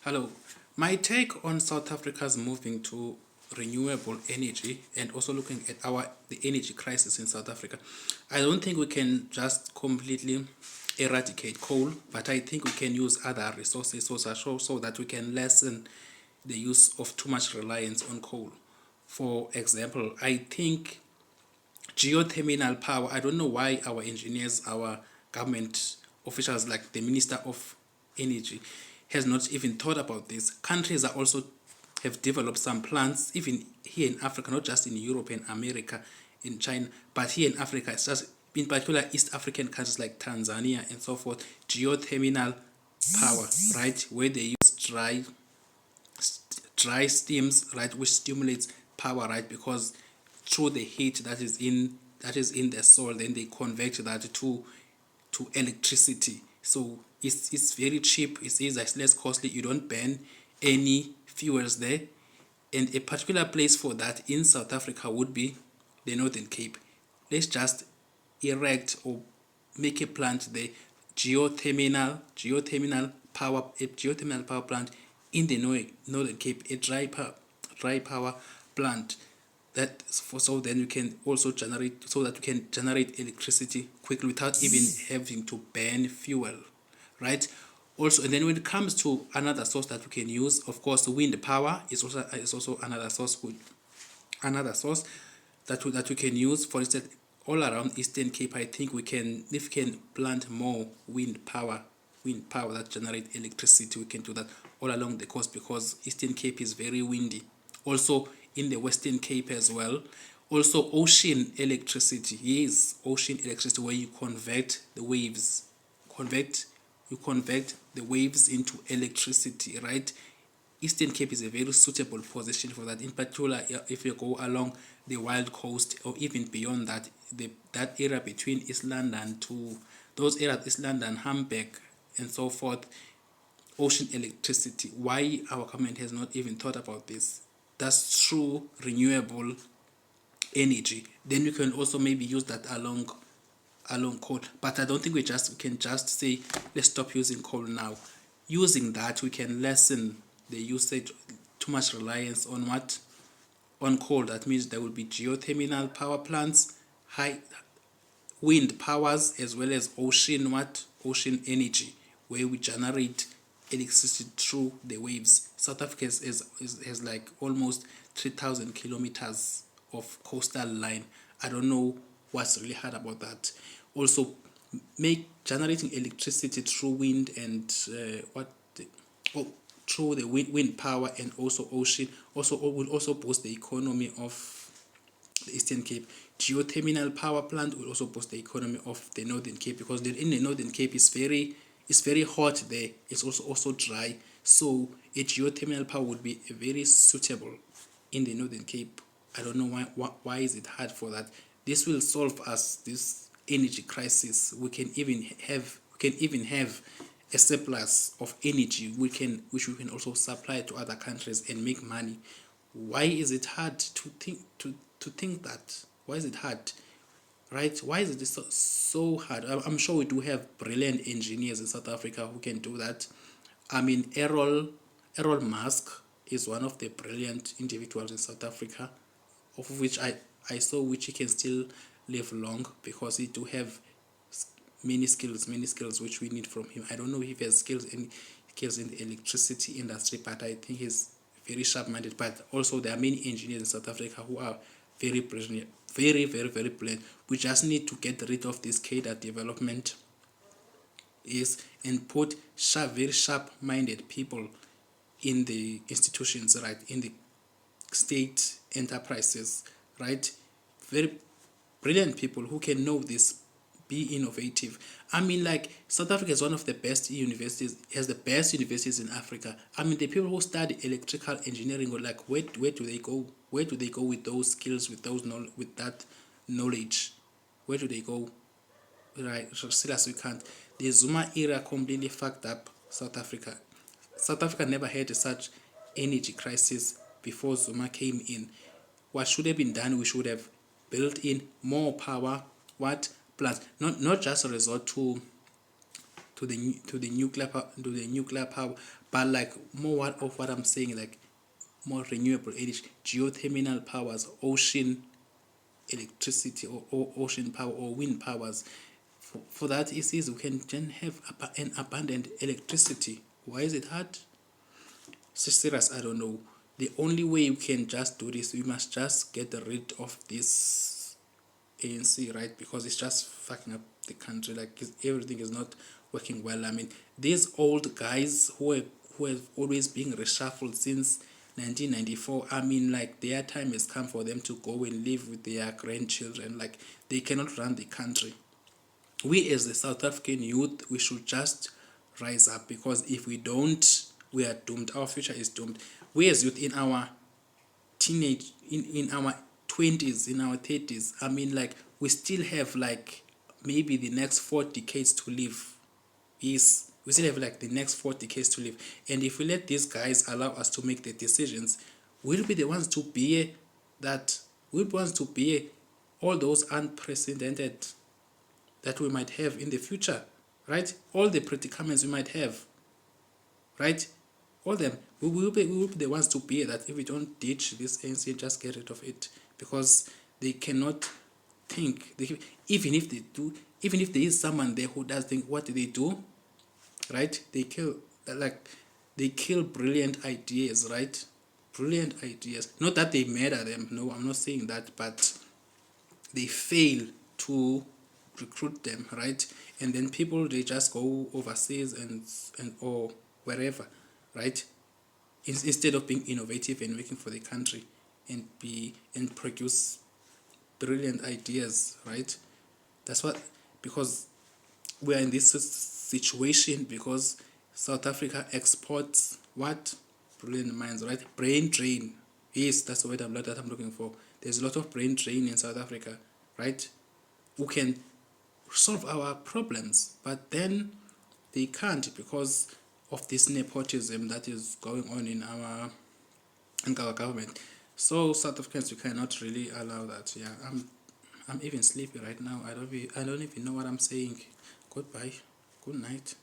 Hello. My take on South Africa's moving to renewable energy and also looking at the energy crisis in South Africa. I don't think we can just completely eradicate coal, but I think we can use other resources so that we can lessen the use of too much reliance on coal. For example, I think geothermal power, I don't know why our engineers, our government officials like the Minister of Energy has not even thought about this. Countries are also have developed some plants, even here in Africa, not just in Europe and America, in China, but here in Africa, it's just in particular East African countries like Tanzania and so forth, geothermal power, right, where they use dry steams, right, which stimulates power, right, because through the heat that is in the soil, then they convert that to electricity. So it's very cheap, it's less costly, you don't burn any fuels there. And a particular place for that in South Africa would be the Northern Cape. Let's just erect or make a plant there, geothermal power plant in the Northern Cape, a dry power plant so then you can also generate, so that you can generate electricity quickly without even having to burn fuel, right? Also, and then when it comes to another source that we can use, of course, wind power is also another source that we can use. For instance, all around Eastern Cape, I think if we can plant more wind power that generate electricity, we can do that all along the coast because Eastern Cape is very windy. Also in the Western Cape as well. Also ocean electricity. Yes, ocean electricity where you convert the waves into electricity, right? Eastern Cape is a very suitable position for that. In particular, if you go along the Wild Coast or even beyond that, that area between East London to those areas, East London, Hamburg, and so forth, ocean electricity. Why our government has not even thought about this? That's true renewable energy. Then we can also maybe use that along coal. But I don't think we can just say let's stop using coal now. Using that, we can lessen the usage, too much reliance on coal. That means there will be geothermal power plants, high wind powers, as well as ocean energy, where we generate electricity through the waves. South Africa has like almost 3,000 kilometers of coastal line. I don't know what's really hard about that. Also, make generating electricity through wind and through the wind power and also ocean will also boost the economy of the Eastern Cape. Geothermal power plant will also boost the economy of the Northern Cape because in the Northern Cape it's very hot there. It's also dry. So a geothermal power would be very suitable in the Northern Cape. I don't know why is it hard for that. This will solve us this energy crisis. We can even have a surplus of energy which we can also supply to other countries and make money. Why is it hard to think that? Why is it hard? Right? Why is it so hard? I'm sure we do have brilliant engineers in South Africa who can do that. I mean, Errol Musk is one of the brilliant individuals in South Africa, of which I saw which he can still live long because he do have many skills which we need from him. I don't know if he has skills in the electricity industry, but I think he's very sharp-minded. But also there are many engineers in South Africa who are very brilliant, very brilliant. We just need to get rid of this cadre development and put very sharp-minded people in the institutions, right, in the state enterprises, right, very brilliant people who can know this, be innovative. I mean, like, South Africa is one of the best universities, has the best universities in Africa. I mean, the people who study electrical engineering are like, where do they go? Where do they go with those skills, with that knowledge? Where do they go? Right, serious, we can't. The Zuma era completely fucked up South Africa. South Africa never had such energy crisis before Zuma came in. What should have been done? We should have built in more power plants, not just resort to to the nuclear power, but like more of what I'm saying, like more renewable energy, geothermal powers, ocean electricity, or ocean power, or wind powers. For that is we can then have an abundant electricity. Why is it hard? Serious, I don't know. The only way we can just do this, we must just get rid of this ANC, right? Because it's just fucking up the country. Like everything is not working well. I mean, these old guys who have always been reshuffled since 1994. I mean, like their time has come for them to go and live with their grandchildren. Like they cannot run the country. We as the South African youth, we should just rise up, because if we don't, we are doomed. Our future is doomed. We as youth in our in our 20s, in our 30s, I mean, like we still have like maybe the next 4 decades to live. Yes, we still have like the next 4 decades to live. And if we let these guys allow us to make the decisions, we'll be the ones to bear that. We'll be the ones to bear all those unprecedented that we might have in the future, right? All the predicaments we might have, right? All them. We will be the ones to bear that if we don't ditch this ANC, just get rid of it, because they cannot think. Even if they do, even if there is someone there who does think, what do they do? Right? They kill, like, they kill brilliant ideas, right? Brilliant ideas. Not that they murder them. No, I'm not saying that, but they fail to recruit them, right? And then people, they just go overseas and or wherever, right? Instead of being innovative and working for the country and produce brilliant ideas, right? That's what, because we are in this situation because South Africa exports what? Brilliant minds, right? Brain drain. Yes, that's the word that I'm looking for. There's a lot of brain drain in South Africa, right? Who can solve our problems, but then they can't because of this nepotism that is going on in our government. So South Africans, we cannot really allow that. Yeah, I'm even sleepy right now. I don't even know what I'm saying. Goodbye. Good night.